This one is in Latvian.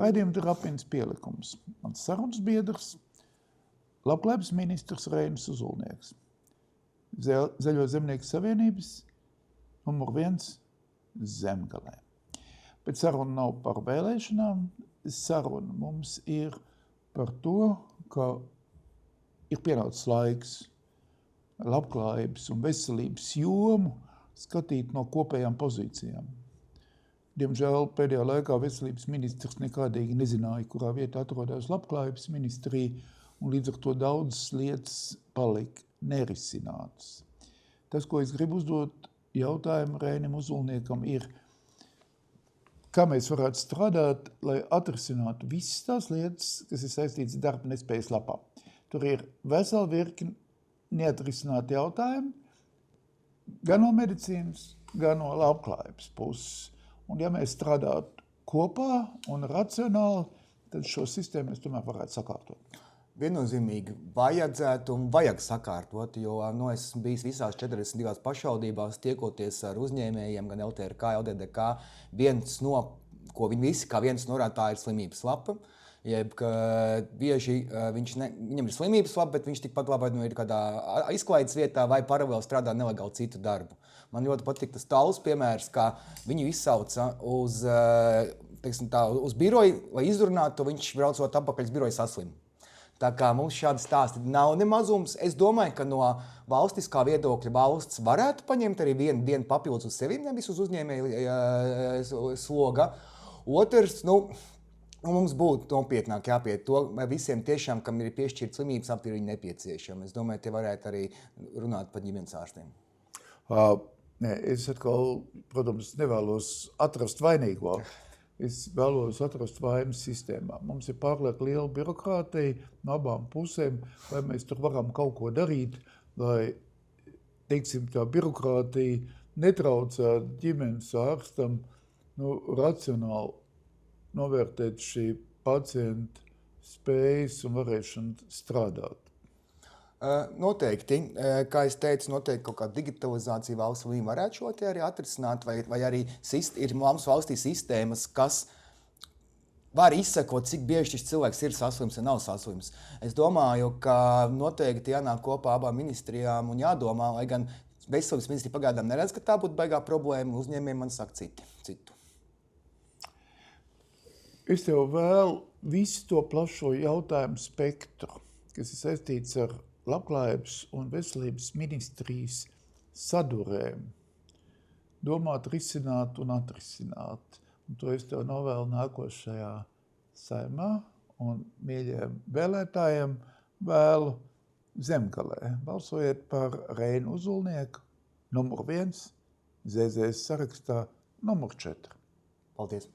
Raidījuma Trapins pielikums. Mans sarunas biedrs, Labklājības ministrs Reinis Uzulnieks. Zaļo zemnieku savienības numur 1 Zemgalē. Bet saruna nav par vēlēšanām, saruna mums ir par to, ka ir pienācis laiks labklājības un veselības jomu skatīt no kopējām pozīcijām. Diemžēl pēdējā laikā veselības ministrs nekādīgi nezināja, kurā vietā atrodas labklājības ministrija, un līdz ar to daudzas lietas palika nerisinātas. Tas, ko es gribu uzdot jautājumu Reinim Uzulniekam, ir, kā mēs varētu strādāt, lai atrisinātu visas tās lietas, kas ir saistītas darba nespējas lapā. Tur ir vesela virkni neatrisināti jautājumi, gan no medicīnas, gan no labklājības puses. Un ja mēs strādātu kopā un racionāli, tad šo sistēmu mēs tomēr varētu sakārtot. Viennozīmīgi vajadzētu un vajag sakārtot, jo esmu bijis visās 42 pašvaldībās, tiekoties ar uzņēmējiem, gan LTRK, LDDK. Viens no, ko viņi visi kā viens norāda, tā ir slimības lapa. Jeb, ka bieži viņam ir slimības lapa, bet viņš tikpat labi ir kādā izklaides vietā vai paralēli strādā nelegāli citu darbu. Man ļoti patīk tas tāls piemērs, kā viņu izsauca uz biroju, lai izrunātu, viņš braucot atpakaļ uz biroju saslim. Tā kā mums šādi stāsti nav nemazums, es domāju, ka no valstiskā viedokļa valsts varētu paņemt arī vienu dienu papildus uz sevi, nevis uz uzņēmēju sloga. Otrs, mums būtu nopietnāk jāpiet to, vai visiem tiešām, kam ir piešķirt slimības apti, ir nepieciešama. Es domāju, tie varētu arī runāt par ģimenes ārstiem. Es atkal, protams, nevēlos atrast vainīgo. Es vēlos atrast vainas sistēmā. Mums ir pārliek liela birokrātija no abām pusēm, vai mēs tur varam kaut ko darīt, lai, teiksim, tā birokrātija netraucētu ģimenes ārstam racionāli novērtēt šī pacienta spējas un varēšanu strādāt. Noteikti, kā es teicu, noteikti kaut kāda digitalizācija valsts līmenī varētu šo te arī atrisināt, vai arī ir mums valstī sistēmas, kas var izsekot, cik bieži šis cilvēks ir saslims vai nav saslims. Es domāju, ka noteikti jānāk kopā abām ministrijām un jādomā, lai gan veselības ministrija pagaidām neredz, ka tā būtu baigā problēma, uzņēmējiem man saka citu. Es tev vēl visu to plašo jautājumu spektru, kas ir saistīts ar Labklājības un veselības ministrijas sadurēm, domāt, risināt un atrisināt. Un to es tev novēlu nākošajā saimā un mīļiem vēlētājiem vēlu Zemgalē. Balsojiet par Reinu Uzulnieku, numur 1, ZZS sarakstā, numur 4. Paldies!